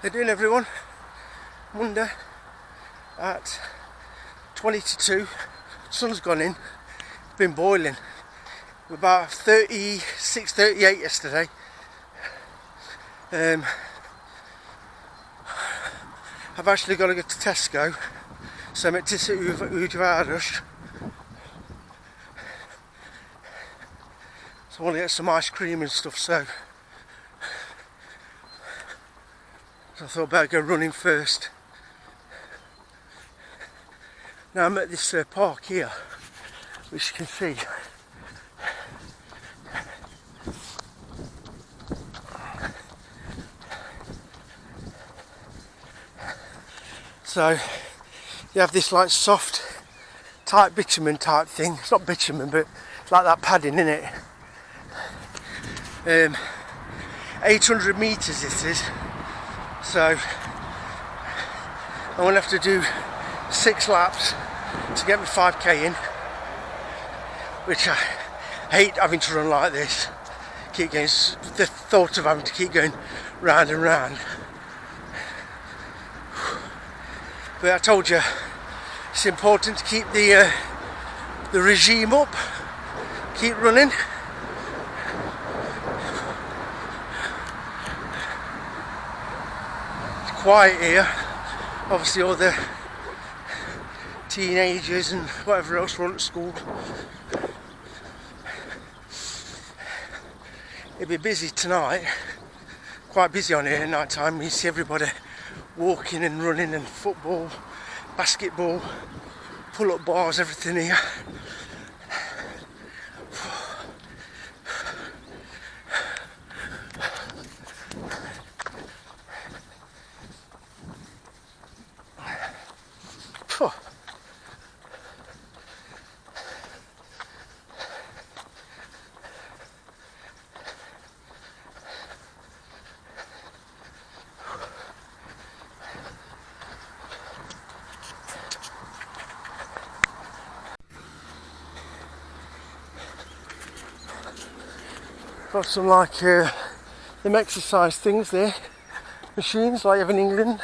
How you doing, everyone? Monday at 20 to 2. Sun's gone in. It's been boiling. We're about 36, 38 yesterday. I've actually got to go to Tesco, so I'm at Tiszaújváros. So I want to get some ice cream and stuff, so I thought I'd better go running first. Now I'm at this park here, which you can see. So you have this like soft type bitumen type thing. It's not bitumen, but it's like that padding in it. 800 metres this is. So I'm going to have to do 6 laps to get me 5k in, which I hate having to run like this. Keep going, the thought of having to keep going round and round. But I told you, it's important to keep the regime up, keep running. It's quiet here. Obviously all the teenagers and whatever else run at school. It'll be busy tonight, quite busy on here at night time. You see everybody walking and running and football, basketball, pull-up bars, everything here. Got some like them exercise things there, machines like you have in England.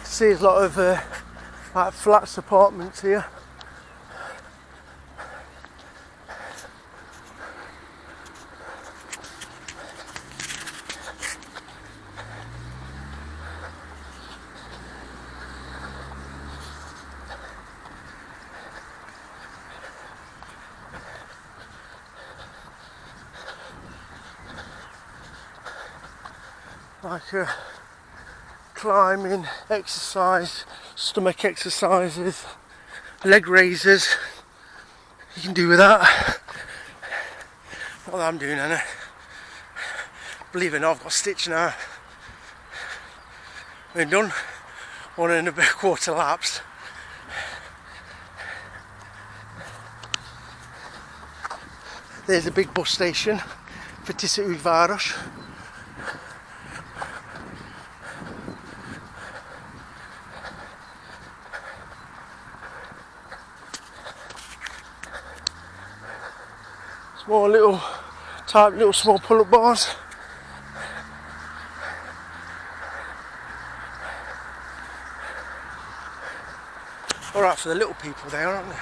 See, there's a lot of like flats, apartments here. Like climbing, exercise, stomach exercises, leg raisers. You can do with that. Not that I'm doing any. Believe it or not, I've got a stitch now. We're done. 1.25 laps. There's a big bus station for Tiszaújváros. Small little small pull-up bars. Alright for the little people there, aren't they?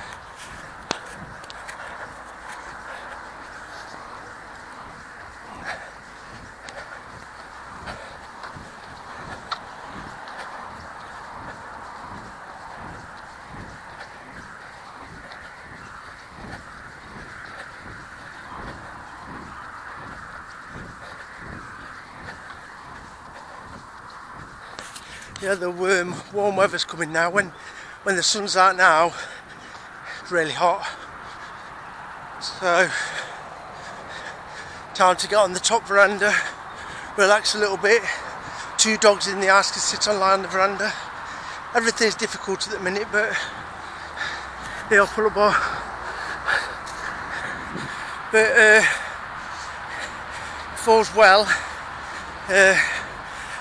Yeah, the warm weather's coming now. When the sun's out now, it's really hot. So, time to get on the top veranda, relax a little bit. 2 dogs in the house can sit on the veranda. Everything's difficult at the minute, but they'll pull up bar. But if all's well,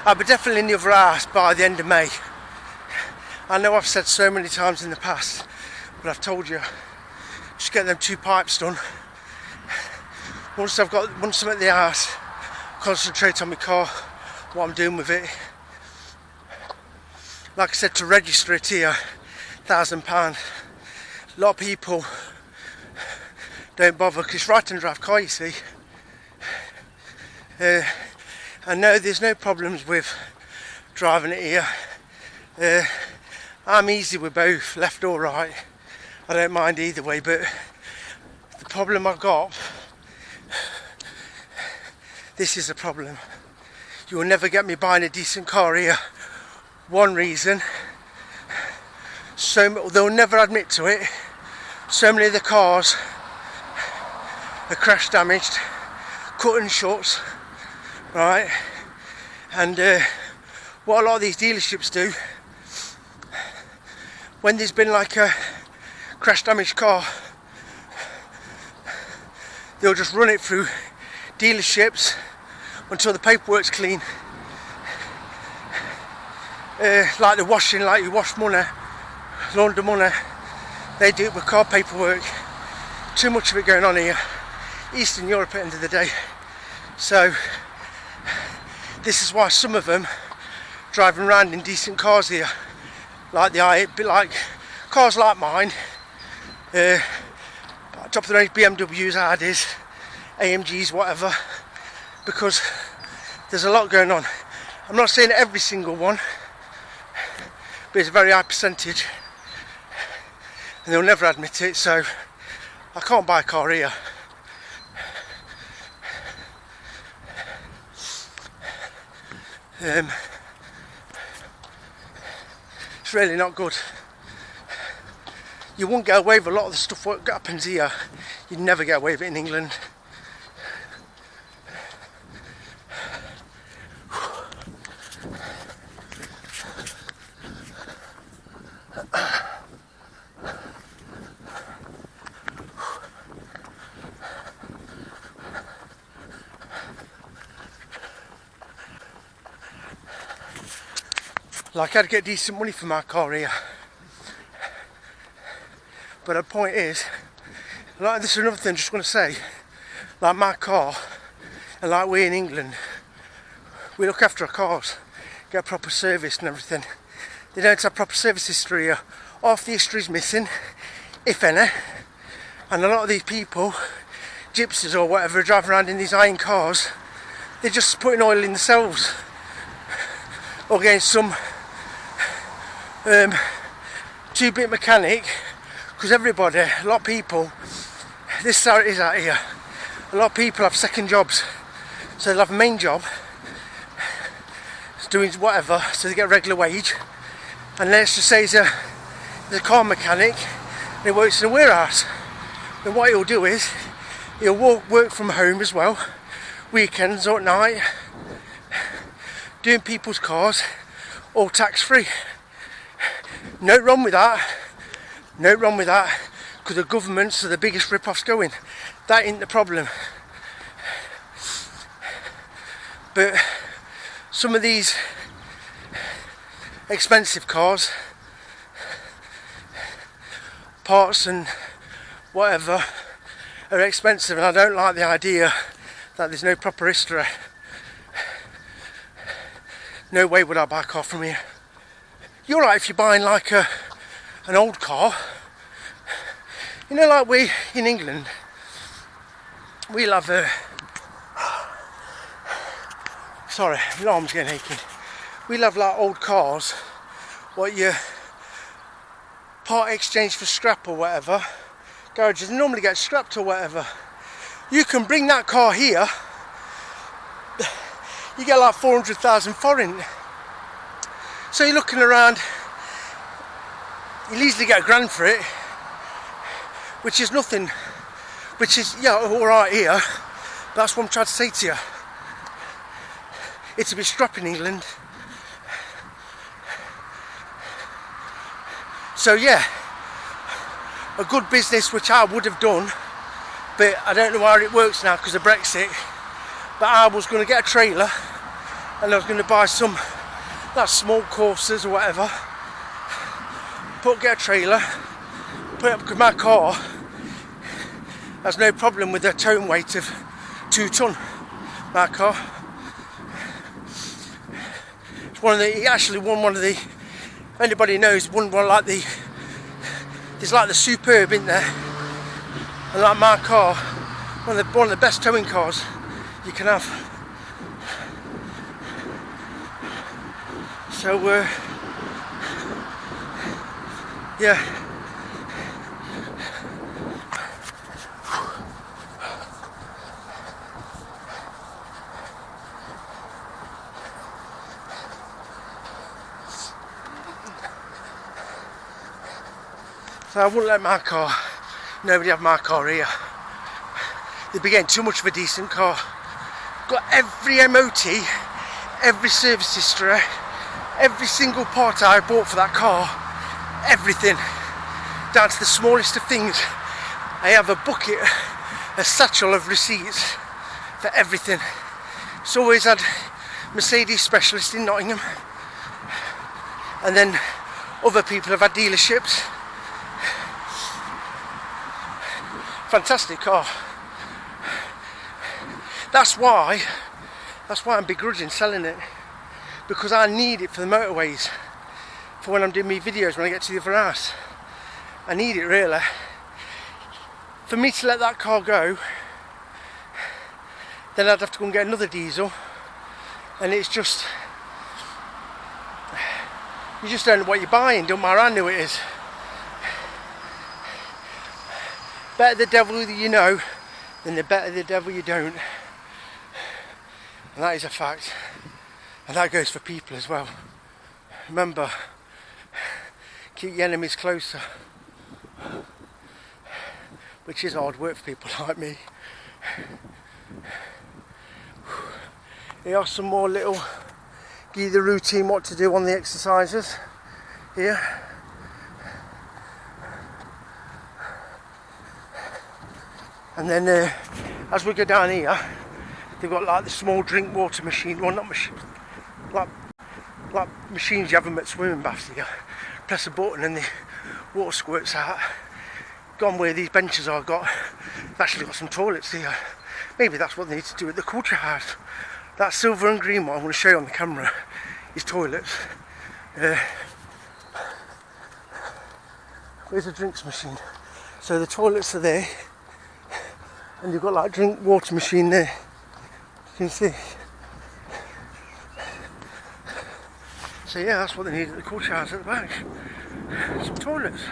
I'll be definitely in the other house by the end of May. I know I've said so many times in the past, but I've told you just get them 2 pipes done. Once I'm at the house, concentrate on my car, what I'm doing with it. Like I said, to register it here, £1,000. A lot of people don't bother because it's right-hand drive car, you see. I know there's no problems with driving it here. I'm easy with both, left or right. I don't mind either way, but the problem I've got, this is a problem. You will never get me buying a decent car here. One reason, they'll never admit to it, so many of the cars are crash damaged, cut and shut, right? And what a lot of these dealerships do, when there's been like a crash damaged car, they'll just run it through dealerships until the paperwork's clean. Like the washing, like you wash money, launder money, they do it with car paperwork. Too much of it going on here. Eastern Europe at the end of the day. So this is why some of them driving around in decent cars here, like the i8, like cars like mine, top of the range BMWs, Audis, AMGs, whatever, because there's a lot going on. I'm not saying every single one, but it's a very high percentage, and they'll never admit it, so I can't buy a car here. It's really not good. You won't get away with a lot of the stuff that happens here. You'd never get away with it in England. Like, I'd get decent money for my car here. But the point is, like, this is another thing I just want to say, like my car, and like we in England, we look after our cars, get proper service and everything. They don't have proper service history here. Half the history is missing, if any, and a lot of these people, gypsies or whatever, driving around in these iron cars, they're just putting oil in themselves, or getting some 2-bit mechanic, because everybody, a lot of people, this is how it is out here, a lot of people have second jobs, so they'll have a main job doing whatever, so they get a regular wage, and let's just say he's a car mechanic and he works in a warehouse. Then what he'll do is he'll work from home as well, weekends or at night, doing people's cars, all tax free. No wrong with that, no wrong with that, because the governments are the biggest rip-offs going. That ain't the problem. But some of these expensive cars, parts and whatever, are expensive, and I don't like the idea that there's no proper history. No way would I buy a car from here. You're right if you're buying like an old car. You know, like we in England, we'll have sorry, my arm's getting aching. We'll have like old cars, what you part exchange for scrap or whatever. Garages normally get scrapped or whatever. You can bring that car here, you get like 400,000 foreign. So you're looking around, you'll easily get £1,000 for it, which is nothing, which is, yeah, alright here. That's what I'm trying to say to you. It's a bit strap in England. So yeah, a good business which I would have done, but I don't know how it works now because of Brexit. But I was going to get a trailer and I was going to buy some, like small courses or whatever, get a trailer, put it up, because my car has no problem with a towing weight of 2 ton. My car. It's one of the. He actually won one of the. If anybody knows, won one like the. There's like the Superb in there, and like my car, one of the best towing cars you can have. So yeah. So I wouldn't let my car, nobody have my car here. They'd be getting too much of a decent car. Got every MOT, every service history, every single part I bought for that car, everything, down to the smallest of things. I have a bucket, a satchel of receipts for everything. It's always had Mercedes specialist in Nottingham, and then other people have had dealerships. Fantastic car. That's why I'm begrudging selling it, because I need it for the motorways, for when I'm doing my videos when I get to the other house. I need it really. For me to let that car go, then I'd have to go and get another diesel, and it's just, you just don't know what you're buying. Don't matter how new it is. Better the devil you know than the better the devil you don't. And that is a fact. And that goes for people as well. Remember, keep your enemies closer. Which is hard work for people like me. Here are some more little, give you the routine what to do on the exercises here. And then as we go down here, they've got like the small drink water machine, well not machine, like machines you have them at swimming baths. You press a button and the water squirts out. Gone where these benches are, they've actually got some toilets here. Maybe that's what they need to do at the culture house. That silver and green one I'm going to show you on the camera is toilets. Where's the drinks machine? So the toilets are there. And you've got like drink water machine there. You can see. So yeah, that's what they need at the culture house at the back. Some toilets.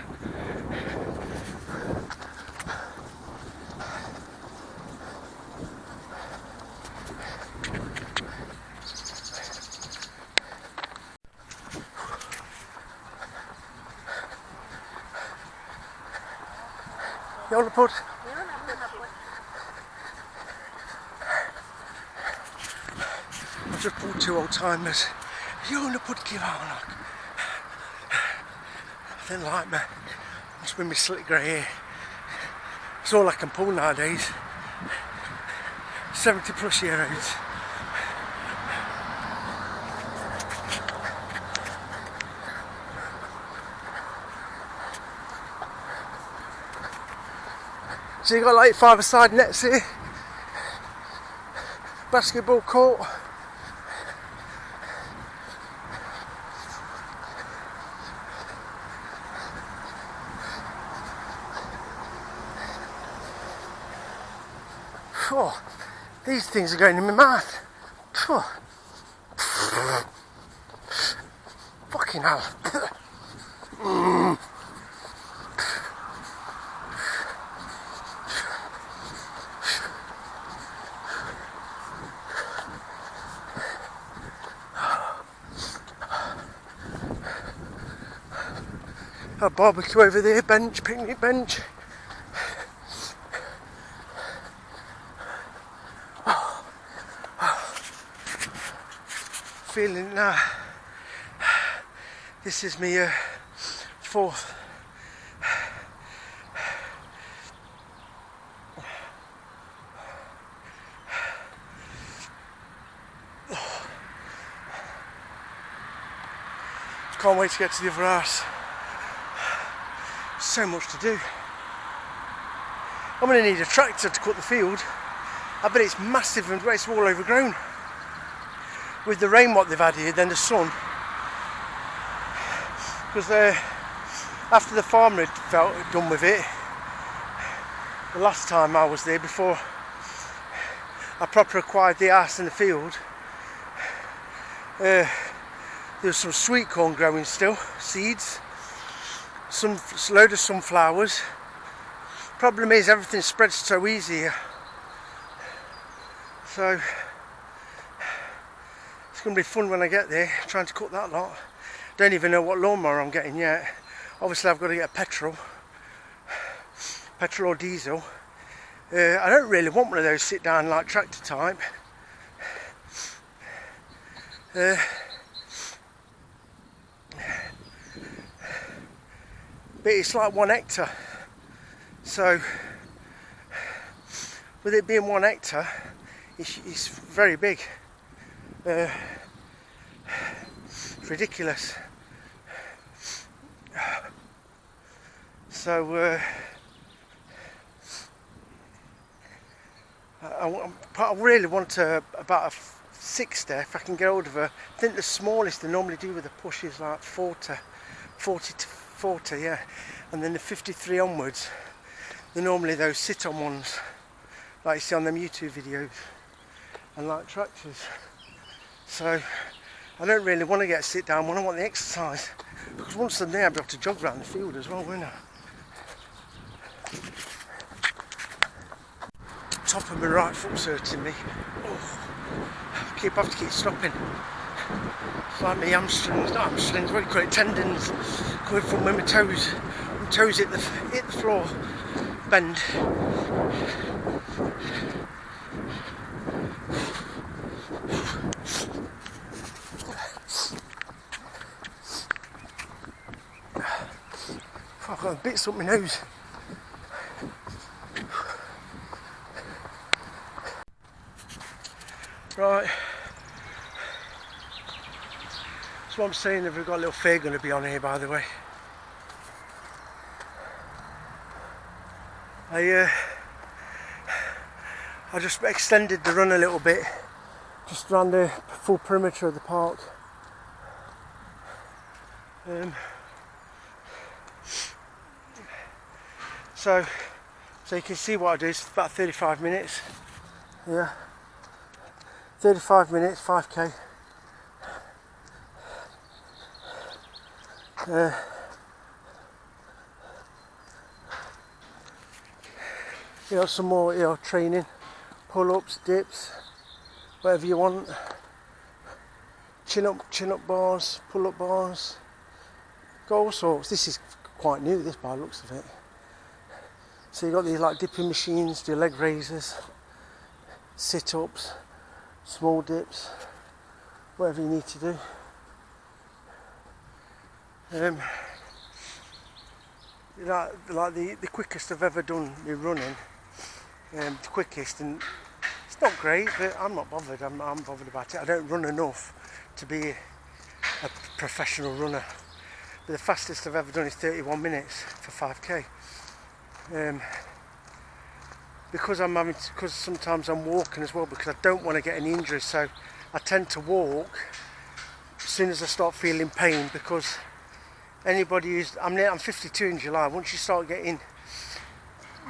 You want to put? I've just bought 2 old timers. You want to put Kivanak? They don't like me. Must be my slick grey hair. It's all I can pull nowadays. 70 plus year olds. So you got like 5-a-side nets here. Basketball court. Oh, these things are going in my mouth. Oh. Fucking hell. A barbecue over there, bench, picnic bench. Feeling it now. This is my 4th. Can't wait to get to the other house. So much to do. I'm going to need a tractor to cut the field. I bet it's massive and it's all overgrown. With the rain what they've had here, then the sun. Because after the farmer had felt done with it, the last time I was there, before I proper acquired the house and the field, there was some sweet corn growing still, seeds, some load of sunflowers. Problem is everything spreads so easy here. So it's going to be fun when I get there, trying to cut that lot. Don't even know what lawnmower I'm getting yet. Obviously I've got to get a petrol or diesel. I don't really want one of those sit down like tractor type. But it's like 1 hectare. So with it being 1 hectare, it's very big. It's ridiculous. So I really want about a 60 if I can get hold of her. I think the smallest they normally do with a push is like 40 to 40, yeah. And then the 53 onwards, they're normally those sit-on ones, like you see on them YouTube videos, and like tractors. So I don't really want to get a sit-down one, I want the exercise. Because once I'm there, I'll be able to jog around the field as well, won't I? Top of my right foot's hurting me. Oh, I have to keep stopping. It's like my hamstrings, not hamstrings, what do you call it, tendons, coming from where my toes hit the floor, bend. I've got bits up my nose. Right. That's what I'm saying, if we've got a little fair going to be on here, by the way. I just extended the run a little bit, just around the full perimeter of the park. So you can see what I do. It's about 35 minutes. Yeah, 35 minutes, 5k. You know, some more, you know, training, pull-ups, dips, whatever you want. Chin up bars, pull-up bars. Got all sorts. This is quite new, this, by the looks of it. So you've got these like dipping machines, do leg raises, sit-ups, small dips, whatever you need to do. Like the quickest I've ever done me running, the quickest, and it's not great, but I'm not bothered. I'm bothered about it. I don't run enough to be a professional runner. But the fastest I've ever done is 31 minutes for 5k. Because sometimes I'm walking as well, because I don't want to get any injuries, so I tend to walk as soon as I start feeling pain. Because anybody who's, I'm 52 in July, once you start getting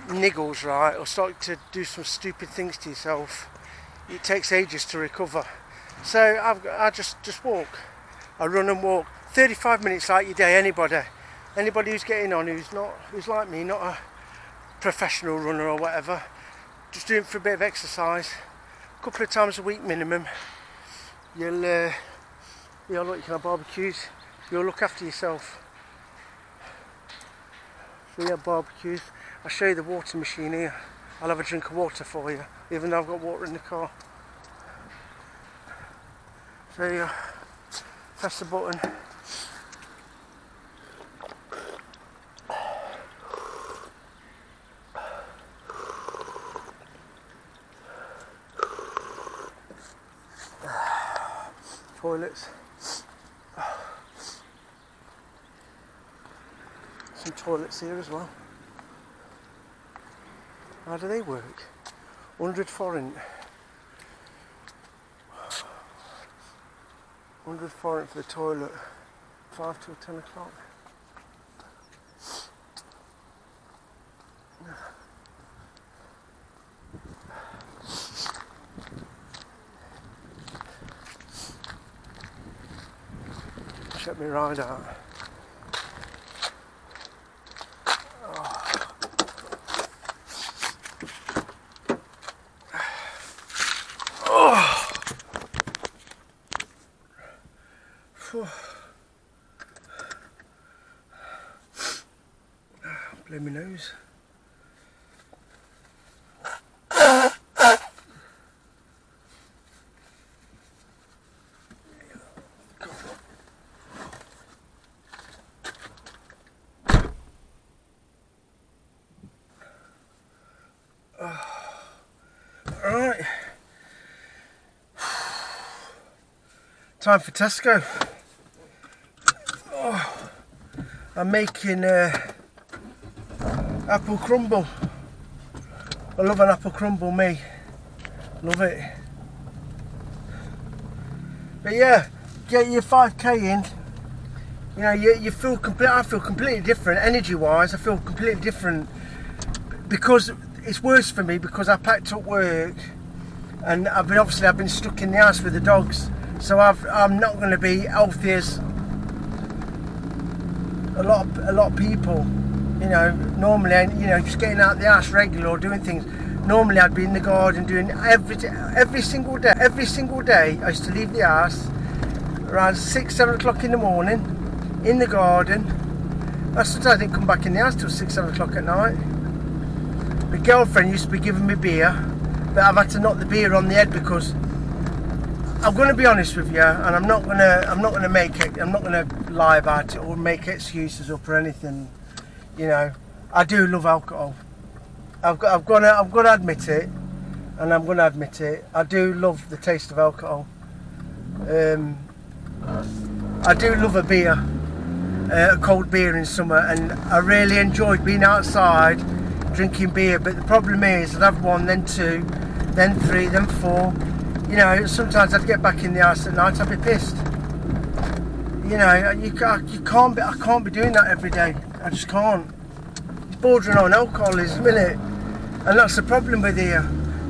niggles, right, or start to do some stupid things to yourself, it takes ages to recover. So I just walk. I run and walk 35 minutes like your day. Anybody who's getting on, who's like me, not a professional runner or whatever, just doing for a bit of exercise, a couple of times a week minimum. You'll look, you can have barbecues. You'll look after yourself. So we have barbecues. I'll show you the water machine here. I'll have a drink of water for you, even though I've got water in the car. So you press the button. Toilets. Some toilets here as well. How do they work? 100 forint. 100 forint for the toilet. 5 till 10 o'clock. Check me ride out. Blow my nose. Alright, time for Tesco. I'm making apple crumble. I love an apple crumble, me. Love it. But yeah, get your 5k in. You know, you feel I feel completely different energy-wise. I feel completely different because it's worse for me because I packed up work and I've been stuck in the house with the dogs. So I'm not going to be healthy as a lot of people. You know, normally, you know, just getting out of the house regular or doing things. Normally, I'd be in the garden doing every single day. Every single day, I used to leave the house around 6, 7 o'clock in the morning, in the garden. Sometimes I didn't come back in the house till 6, 7 o'clock at night. My girlfriend used to be giving me beer, but I've had to knock the beer on the head because I'm going to be honest with you, and I'm not going to lie about it or make excuses up or anything. You know, I do love alcohol. I've got to admit it, and I'm going to admit it. I do love the taste of alcohol. I do love a beer, a cold beer in summer, and I really enjoyed being outside drinking beer. But the problem is, I'd have one, then two, then three, then four. You know, sometimes I'd get back in the house at night, I'd be pissed. You know, I can't be doing that every day. I just can't. It's bordering on alcoholism, isn't it? And that's the problem with here.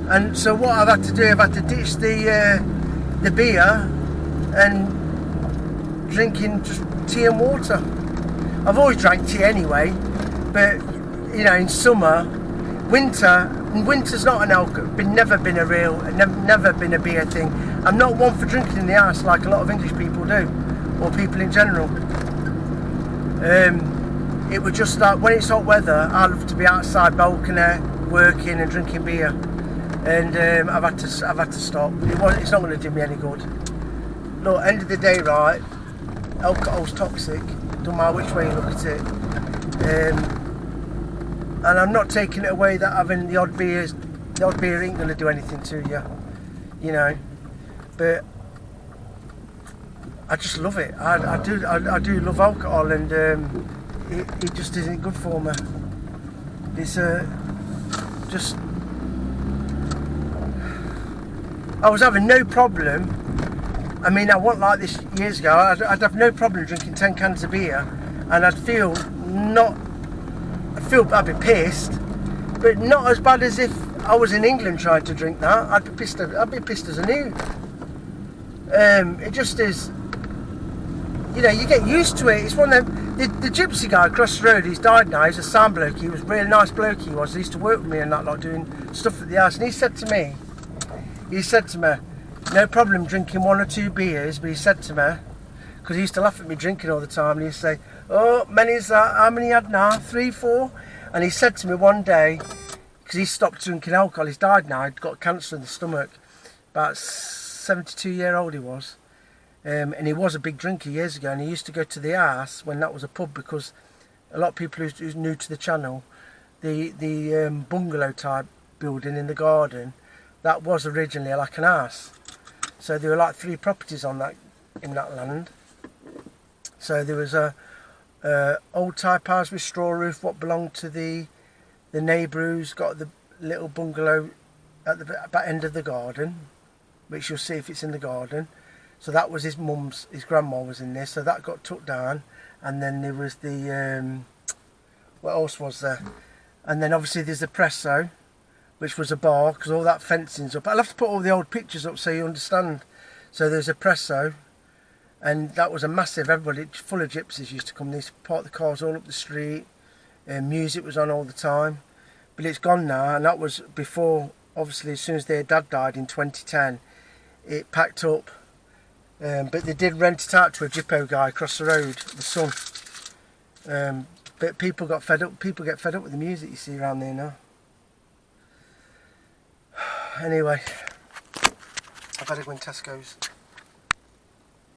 And so what I've had to do, I've had to ditch the beer and drinking just tea and water. I've always drank tea anyway, but you know, in summer, winter's not never been a beer thing. I'm not one for drinking in the house like a lot of English people do, or people in general. It was just like when it's hot weather, I love to be outside balcony, working and drinking beer, and I've had to stop. It's not going to do me any good. Look, end of the day, right? Alcohol's toxic. Don't matter which way you look at it. And I'm not taking it away that having the odd beer ain't going to do anything to you, you know. But I just love it. I do love alcohol, and it just isn't good for me. It's just. I was having no problem. I mean, I wasn't like this years ago. I'd have no problem drinking 10 cans of beer, and I'd be pissed, but not as bad as if I was in England trying to drink that. I'd be pissed as a newt. It just is. You know, you get used to it. It's one of them. The gypsy guy across the road, he's died now. He's a sound bloke. He was a really nice bloke. He used to work with me and that lot, doing stuff at the house. And he said to me, no problem drinking 1 or 2 beers, but he said to me, because he used to laugh at me drinking all the time, and he'd say, "Oh, many's that? How many had now? 3, 4?" And he said to me one day, because he stopped drinking alcohol, he's died now, he'd got cancer in the stomach, about 72-year-old he was, and he was a big drinker years ago, and he used to go to the house when that was a pub, because a lot of people who's new to the channel, the bungalow type building in the garden, that was originally like an house. So there were like 3 properties in that land. So there was a old type house with straw roof, what belonged to the neighbour who's got the little bungalow at the back end of the garden, which you'll see if it's in the garden. So that was his grandma was in there, so that got took down. And then there was the, what else was there? And then obviously there's the Presso, which was a bar, because all that fencing's up. I'll have to put all the old pictures up so you understand. So there's a Presso, and that was a massive, everybody, full of gypsies used to come. They used to park the cars all up the street, and music was on all the time. But it's gone now, and that was before, obviously, as soon as their dad died in 2010, it packed up. But they did rent it out to a Gyppo guy across the road, the son. But people got fed up. People get fed up with the music you see around there now. Anyway, I better go in Tesco's.